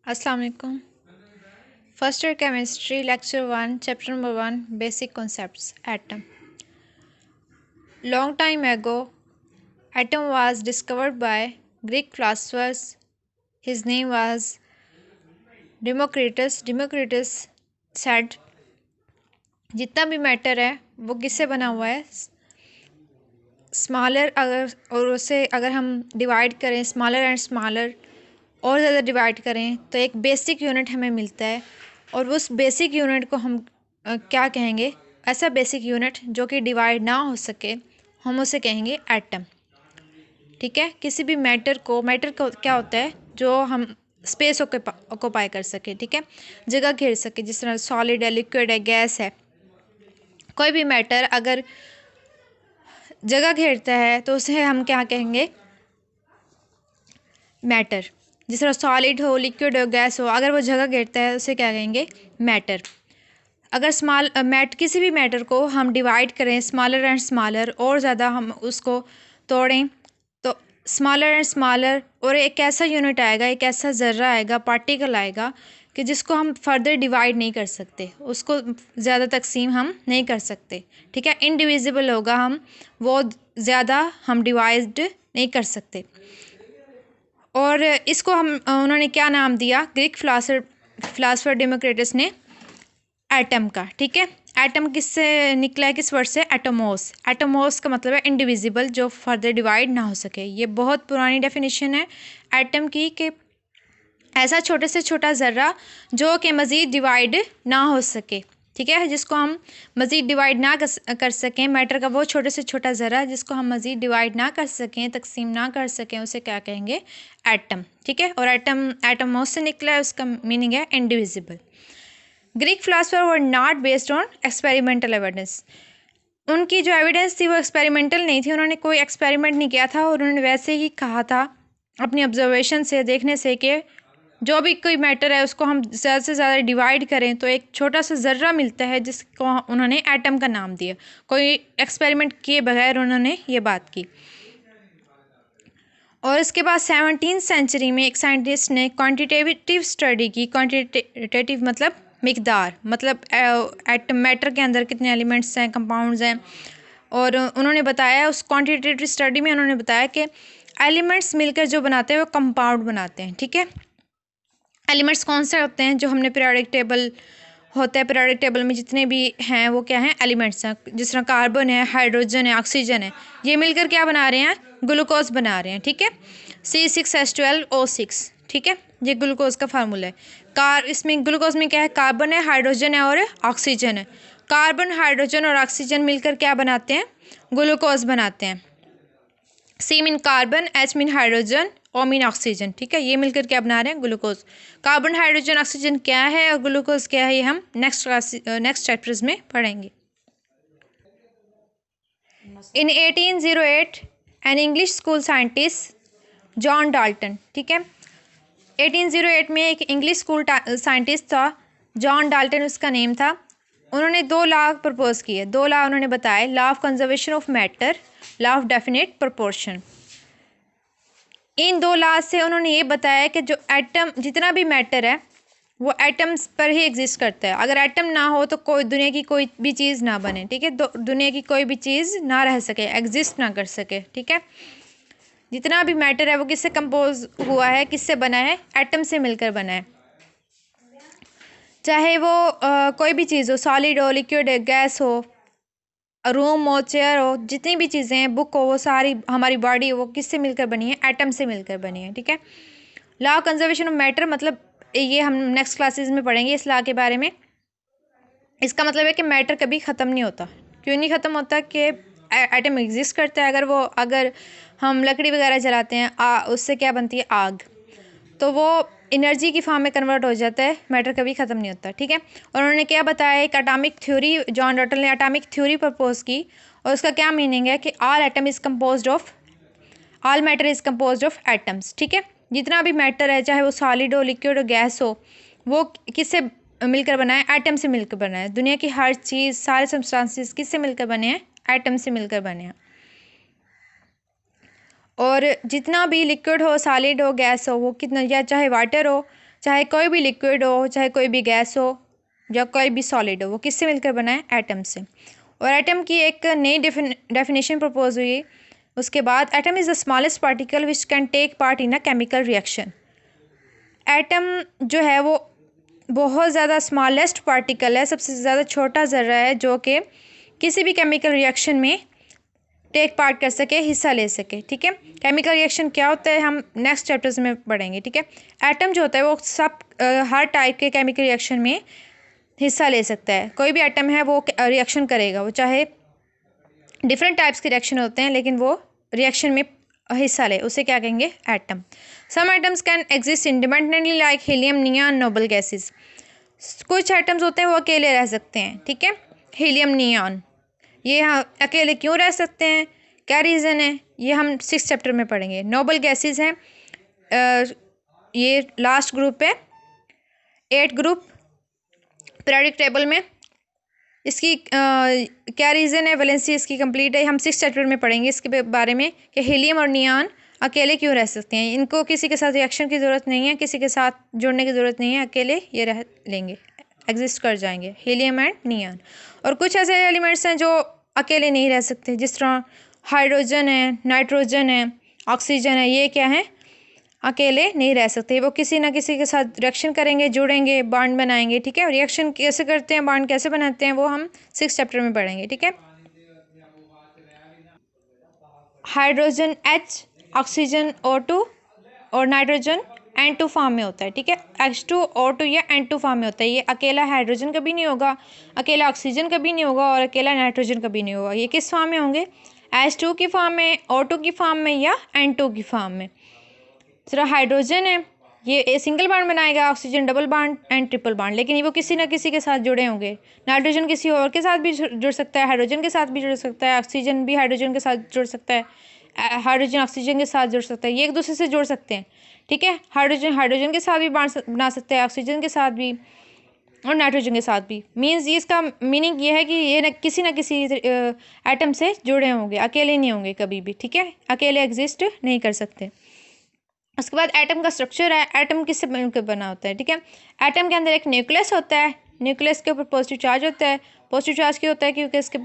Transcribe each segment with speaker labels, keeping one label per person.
Speaker 1: अस्सलाम वालेकुम। First year chemistry lecture 1 chapter number 1 basic concepts atom. Long time ago atom was discovered by Greek philosophers. His name was Democritus. Democritus said जितना भी matter है वो किससे बना हुआ है, स्मॉलर अगर और उसे अगर हम डिवाइड करें स्मॉलर एंड स्मॉलर और ज़्यादा डिवाइड करें तो एक बेसिक यूनिट हमें मिलता है। और उस बेसिक यूनिट को हम क्या कहेंगे, ऐसा बेसिक यूनिट जो कि डिवाइड ना हो सके हम उसे कहेंगे एटम। ठीक है, किसी भी मैटर को क्या होता है जो हम स्पेस ऑक्यूपाई कर सके, ठीक है, जगह घेर सके, जिस तरह सॉलिड है, लिक्विड है, गैस है। कोई भी मैटर अगर जगह घेरता है तो उसे हम क्या कहेंगे, मैटर। जिस तरह सॉलिड हो, लिक्विड हो, गैस हो, अगर वो जगह घेरता है उसे क्या कहेंगे, मैटर। अगर किसी भी मैटर को हम डिवाइड करें स्मॉलर एंड स्मॉलर और ज़्यादा हम उसको तोड़ें तो स्मॉलर एंड स्मॉलर और एक ऐसा यूनिट आएगा, एक ऐसा ज़र्रा आएगा, पार्टिकल आएगा कि जिसको हम फर्दर डिवाइड नहीं कर सकते, उसको ज़्यादा तकसीम हम नहीं कर सकते। ठीक है, इनडिविजिबल होगा, हम वो ज़्यादा हम डिवाइड नहीं कर सकते। और इसको उन्होंने क्या नाम दिया, ग्रीक फिलासफर डेमोक्रिटस ने, एटम का। ठीक है, एटम किससे निकला है, किस वर्ड से, एटोमोस। एटोमोस का मतलब है इंडिविजिबल, जो फर्दर डिवाइड ना हो सके। ये बहुत पुरानी डेफिनेशन है एटम की कि ऐसा छोटे से छोटा ज़र्रा जो कि मज़ीद डिवाइड ना हो सके। ठीक है, जिसको हम मज़ीद डिवाइड ना कर सकें, मैटर का वो छोटे से छोटा ज़र्रा जिसको हम मज़ीद डिवाइड ना कर सकें, तकसीम ना कर सकें, उसे क्या कहेंगे, एटम। ठीक है, और एटमोस से निकला है, उसका मीनिंग है indivisible. Greek philosopher were not based on experimental evidence. उनकी जो एविडेंस थी वो एक्सपेरिमेंटल नहीं थी, उन्होंने कोई एक्सपेरिमेंट नहीं किया था और उन्होंने वैसे ही कहा था अपनी ऑब्जर्वेशन से, देखने से, कि जो भी कोई मैटर है उसको हम ज़्यादा से ज़्यादा डिवाइड करें तो एक छोटा सा ज़र्रा मिलता है, जिसको उन्होंने एटम का नाम दिया। कोई एक्सपेरिमेंट किए बगैर उन्होंने ये बात की। और इसके बाद 17वीं सेंचुरी में एक साइंटिस्ट ने क्वांटिटेटिव स्टडी की। क्वांटिटेटिव मतलब मिकदार, मतलब एटम मैटर के अंदर कितने एलिमेंट्स हैं, कंपाउंड्स हैं। और उन्होंने बताया, उस क्वांटिटेटिव स्टडी में उन्होंने बताया कि एलिमेंट्स मिलकर जो बनाते हैं वो कंपाउंड बनाते हैं। ठीक है, एलिमेंट्स कौन से होते हैं, जो हमने पीरियोडिक टेबल होता है, पीरियोडिक टेबल में जितने भी हैं वो क्या हैं, एलिमेंट्स हैं। जिस तरह कार्बन है, हाइड्रोजन है, ऑक्सीजन है, ये मिलकर क्या बना रहे हैं, ग्लूकोज बना रहे हैं। ठीक है, C6H12O6। ठीक है, ये ग्लूकोज का फार्मूला है। इसमें ग्लूकोज में क्या है, कार्बन है, हाइड्रोजन है और ऑक्सीजन है। कार्बन, हाइड्रोजन और ऑक्सीजन मिलकर क्या बनाते हैं, ग्लूकोज बनाते हैं। C mean carbon, H mean hydrogen, O mean oxygen. ठीक है, ये मिलकर क्या बना रहे हैं, ग्लूकोज। कार्बन, हाइड्रोजन, ऑक्सीजन क्या है और ग्लूकोज क्या है, ये हम नेक्स्ट चैप्टर्स में पढ़ेंगे। इन 1808 an English school scientist John Dalton. ठीक है, 1808 में एक इंग्लिश स्कूल साइंटिस्ट था, जॉन डाल्टन उसका नेम था। उन्होंने 2 लॉ प्रपोज किए। 2 लॉ उन्होंने बताए, law of conservation of matter, law of definite proportion. In 2 law से उन्होंने ये बताया कि जो एटम, जितना भी मैटर है वो एटम्स पर ही एग्जिस्ट करता है। अगर एटम ना हो तो कोई दुनिया की कोई भी चीज़ ना बने। ठीक है, दुनिया की कोई भी चीज़ ना रह सके, एग्जिस्ट ना कर सके। ठीक है, जितना भी मैटर है वो किससे कंपोज हुआ है, किससे बना है, एटम से मिलकर बना है। चाहे वो कोई भी चीज़ हो, सॉलिड हो, लिक्विड हो, गैस हो, रूम हो, चेयर हो, जितनी भी चीज़ें हैं, बुक हो, वो सारी हमारी बॉडी हो, वो किससे मिलकर बनी है, एटम से मिलकर बनी है। ठीक है, law of conservation of matter मतलब ये हम नेक्स्ट क्लासेस में पढ़ेंगे इस लॉ के बारे में। इसका मतलब है कि मैटर कभी ख़त्म नहीं होता। क्यों नहीं ख़त्म होता, कि एटम एग्जिस्ट करता है। अगर हम लकड़ी वगैरह जलाते हैं, उससे क्या बनती है, आग, तो वो एनर्जी की फॉर्म में कन्वर्ट हो जाता है, मैटर कभी ख़त्म नहीं होता। ठीक है, और उन्होंने क्या बताया, एक एटॉमिक थ्योरी, जॉन डॉल्टन ने एटॉमिक थ्योरी प्रपोज की। और उसका क्या मीनिंग है कि all atom is composed of, all matter is composed of atoms. ठीक है, जितना भी मैटर है, चाहे वो सॉलिड हो, लिक्विड हो, गैस हो, वो किससे मिलकर बना है, एटम से मिलकर बना है। दुनिया की हर चीज़, सारे सब्सटेंसेस किससे मिलकर बने हैं, एटम से मिलकर बने हैं। और जितना भी लिक्विड हो, सॉलिड हो, गैस हो, वो कितना, या चाहे वाटर हो, चाहे कोई भी लिक्विड हो, चाहे कोई भी गैस हो या कोई भी सॉलिड हो, वो किससे मिलकर बना है? एटम से। और एटम की एक नई डेफिनेशन प्रपोज हुई उसके बाद, atom is the smallest particle which can take part in a chemical reaction. Atom जो है वो बहुत ज़्यादा स्मॉलेस्ट पार्टिकल है, सबसे ज़्यादा छोटा ज़र्रा है जो कि किसी भी केमिकल रिएक्शन में टेक पार्ट कर सके, हिस्सा ले सके। ठीक है, केमिकल रिएक्शन क्या होता है हम नेक्स्ट चैप्टर्स में पढ़ेंगे। ठीक है, एटम जो होता है वो सब हर टाइप के केमिकल रिएक्शन में हिस्सा ले सकता है। कोई भी एटम है वो रिएक्शन करेगा, वो चाहे डिफरेंट टाइप्स के रिएक्शन होते हैं लेकिन वो रिएक्शन में हिस्सा ले, उसे क्या कहेंगे? Atom. Some atoms can exist independently like helium, neon, noble gases. कुछ एटम्स होते हैं वो अकेले रह सकते हैं। ठीक है, हीलियम, नियॉन, ये हाँ अकेले क्यों रह सकते हैं, क्या रीज़न है, ये हम 6th चैप्टर में पढ़ेंगे। नोबल गैसेस हैं, ये लास्ट ग्रुप है, 8 ग्रुप पीरियोडिक टेबल में। इसकी क्या रीज़न है, वैलेंसी इसकी कंप्लीट है, हम 6th चैप्टर में पढ़ेंगे इसके बारे में कि हीलियम और नियॉन अकेले क्यों रह सकते हैं। इनको किसी के साथ रिएक्शन की ज़रूरत नहीं है, किसी के साथ जुड़ने की ज़रूरत नहीं है, अकेले ये रह लेंगे, एग्जिस्ट कर जाएंगे, हीलियम एंड नियॉन। और कुछ ऐसे एलिमेंट्स हैं जो अकेले नहीं रह सकते, जिस तरह हाइड्रोजन है, नाइट्रोजन है, ऑक्सीजन है, ये क्या है? अकेले नहीं रह सकते, वो किसी ना किसी के साथ रिएक्शन करेंगे, जुड़ेंगे, बॉन्ड बनाएंगे। ठीक है, रिएक्शन कैसे करते हैं, बॉन्ड कैसे बनाते हैं, वो हम 6th चैप्टर में पढ़ेंगे। ठीक है, हाइड्रोजन H, ऑक्सीजन O2 और नाइट्रोजन N2 फॉर्म में होता है। ठीक है, H2O2 या N2 फॉर्म में होता है। ये अकेला हाइड्रोजन कभी नहीं होगा, अकेला ऑक्सीजन कभी नहीं होगा और अकेला नाइट्रोजन कभी नहीं होगा। ये किस फॉर्म में होंगे? H2 की फॉर्म में, O2 की फॉर्म में या N2 की फॉर्म में। जरा हाइड्रोजन है, ये सिंगल बॉन्ड बनाएगा, oxygen double bond and triple bond, लेकिन वो किसी ना किसी के साथ जुड़े होंगे। नाइट्रोजन किसी और के साथ भी जुड़ सकता है, हाइड्रोजन के साथ भी जुड़ सकता है, ऑक्सीजन भी हाइड्रोजन के साथ जुड़ सकता है, हाइड्रोजन ऑक्सीजन के साथ जुड़ सकता है, ये एक दूसरे से जुड़ सकते हैं। ठीक है, हाइड्रोजन हाइड्रोजन के साथ भी बॉन्ड बना सकता है, ऑक्सीजन के साथ भी और नाइट्रोजन के साथ भी। मीन्स ये इसका मीनिंग ये है कि ये ना किसी एटम से जुड़े होंगे, अकेले नहीं होंगे कभी भी। ठीक है, अकेले एग्जिस्ट नहीं कर सकते। उसके बाद एटम का स्ट्रक्चर है, एटम किससे मिलकर बना होता है? ठीक है, एटम के अंदर एक न्यूक्लियस होता है, न्यूक्लियस के ऊपर पॉजिटिव चार्ज होता है। पॉजिटिव चार्ज क्यों होता है? क्योंकि इसके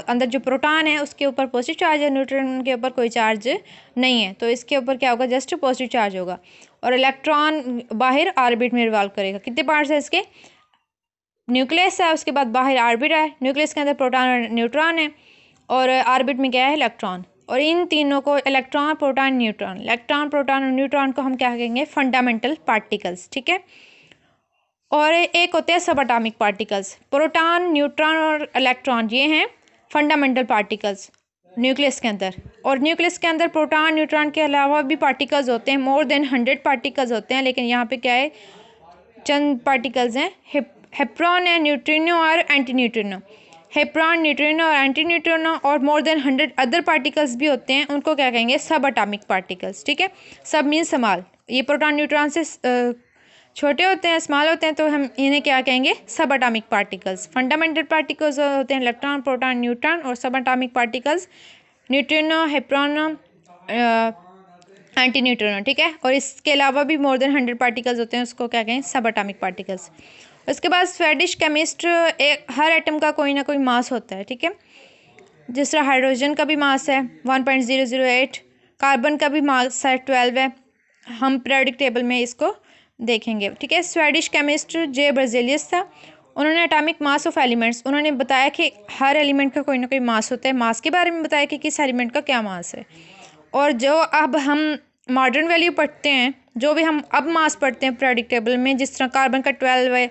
Speaker 1: अंदर जो प्रोटॉन है उसके ऊपर पॉजिटिव चार्ज है, न्यूट्रॉन के ऊपर कोई चार्ज नहीं है, तो इसके ऊपर क्या होगा? जस्ट पॉजिटिव चार्ज होगा। और इलेक्ट्रॉन बाहर ऑर्बिट में रिवॉल्व करेगा। कितने पार्ट्स है इसके? न्यूक्लियस है, उसके बाद बाहर ऑर्बिट है, न्यूक्लियस के अंदर प्रोटॉन और न्यूट्रॉन है और ऑर्बिट में क्या है? इलेक्ट्रॉन। और इन तीनों को electron, proton, neutron, electron, proton और न्यूट्रॉन को हम क्या कहेंगे? Fundamental particles. ठीक है, और एक होते हैं सब एटॉमिक पार्टिकल्स। प्रोटॉन, न्यूट्रॉन और इलेक्ट्रॉन ये हैं फंडामेंटल पार्टिकल्स न्यूक्लियस के अंदर। और न्यूक्लियस के अंदर प्रोटॉन, न्यूट्रॉन के अलावा भी पार्टिकल्स होते हैं, मोर देन 100 पार्टिकल्स होते हैं, लेकिन यहाँ पे क्या है? चंद पार्टिकल्स हैं, हेप्रोन है, न्यूट्रिनो और एंटी न्यूट्रिनो। हेप्रोन, न्यूट्रिनो और एंटी न्यूट्रिनो और मोर देन 100 अदर पार्टिकल्स भी होते हैं, उनको क्या कहेंगे? सब एटॉमिक पार्टिकल्स। ठीक है, सब मीन स्मॉल, ये प्रोटॉन न्यूट्रॉन से छोटे होते हैं, स्मॉल होते हैं, तो हम इन्हें क्या कहेंगे? सब एटॉमिक पार्टिकल्स। फंडामेंटल पार्टिकल्स होते हैं इलेक्ट्रॉन, प्रोटॉन, न्यूट्रॉन, और subatomic particles neutrino, hyperon, antineutrino. ठीक है, और इसके अलावा भी मोर देन 100 पार्टिकल्स होते हैं, उसको क्या कहें? सब एटॉमिक पार्टिकल्स। उसके बाद स्वेडिश केमिस्ट, हर एटम का कोई ना कोई मास होता है। ठीक है, जिस तरह हाइड्रोजन का भी मास है 1.008, कार्बन का भी मास है 12 है, हम पीरियोडिक टेबल में इसको देखेंगे। ठीक है, स्वेडिश केमिस्ट जे बर्जेलियस था, उन्होंने एटॉमिक मास ऑफ एलिमेंट्स, उन्होंने बताया कि हर एलिमेंट का कोई ना कोई मास होता है, मास के बारे में बताया कि किस एलिमेंट का क्या मास है। और जो अब हम मॉडर्न वैल्यू पढ़ते हैं, जो भी हम अब मास पढ़ते हैं पीरियोडिक टेबल में, जिस तरह कार्बन का 12 है,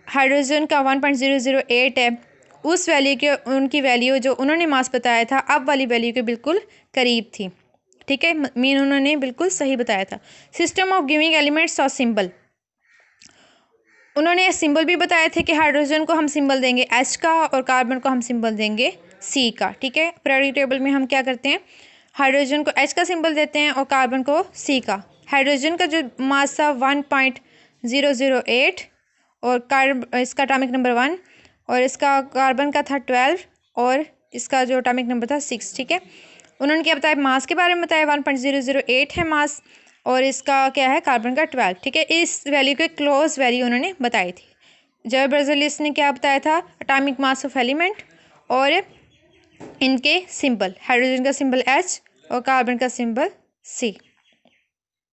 Speaker 1: हाइड्रोजन का 1.008 है, उस वैल्यू के उनकी वैल्यू जो उन्होंने मास बताया था अब वाली वैल्यू के बिल्कुल करीब थी। ठीक है, मीन उन्होंने बिल्कुल सही बताया था। सिस्टम ऑफ गिविंग एलिमेंट्स और सिंबल, उन्होंने सिंबल भी बताए थे कि हाइड्रोजन को हम सिंबल देंगे H का और कार्बन को हम सिंबल देंगे C का। ठीक है, पीरियोडिक टेबल में हम क्या करते हैं? हाइड्रोजन को H का सिंबल देते हैं और कार्बन को C का। हाइड्रोजन का जो मास था 1.008 और इसका एटॉमिक नंबर 1, और इसका कार्बन का था 12 और इसका जो एटॉमिक नंबर था 6। ठीक है, उन्होंने क्या बताया? मास के बारे में बताया 1.008 है मास। और इसका क्या है, कार्बन का 12, ठीक है। इस वैल्यू के क्लोज वैल्यू उन्होंने बताई थी। जॉय बेrzelius ने क्या बताया था, एटॉमिक मास ऑफ एलिमेंट और इनके सिंबल, हाइड्रोजन का सिंबल H और कार्बन का सिंबल C।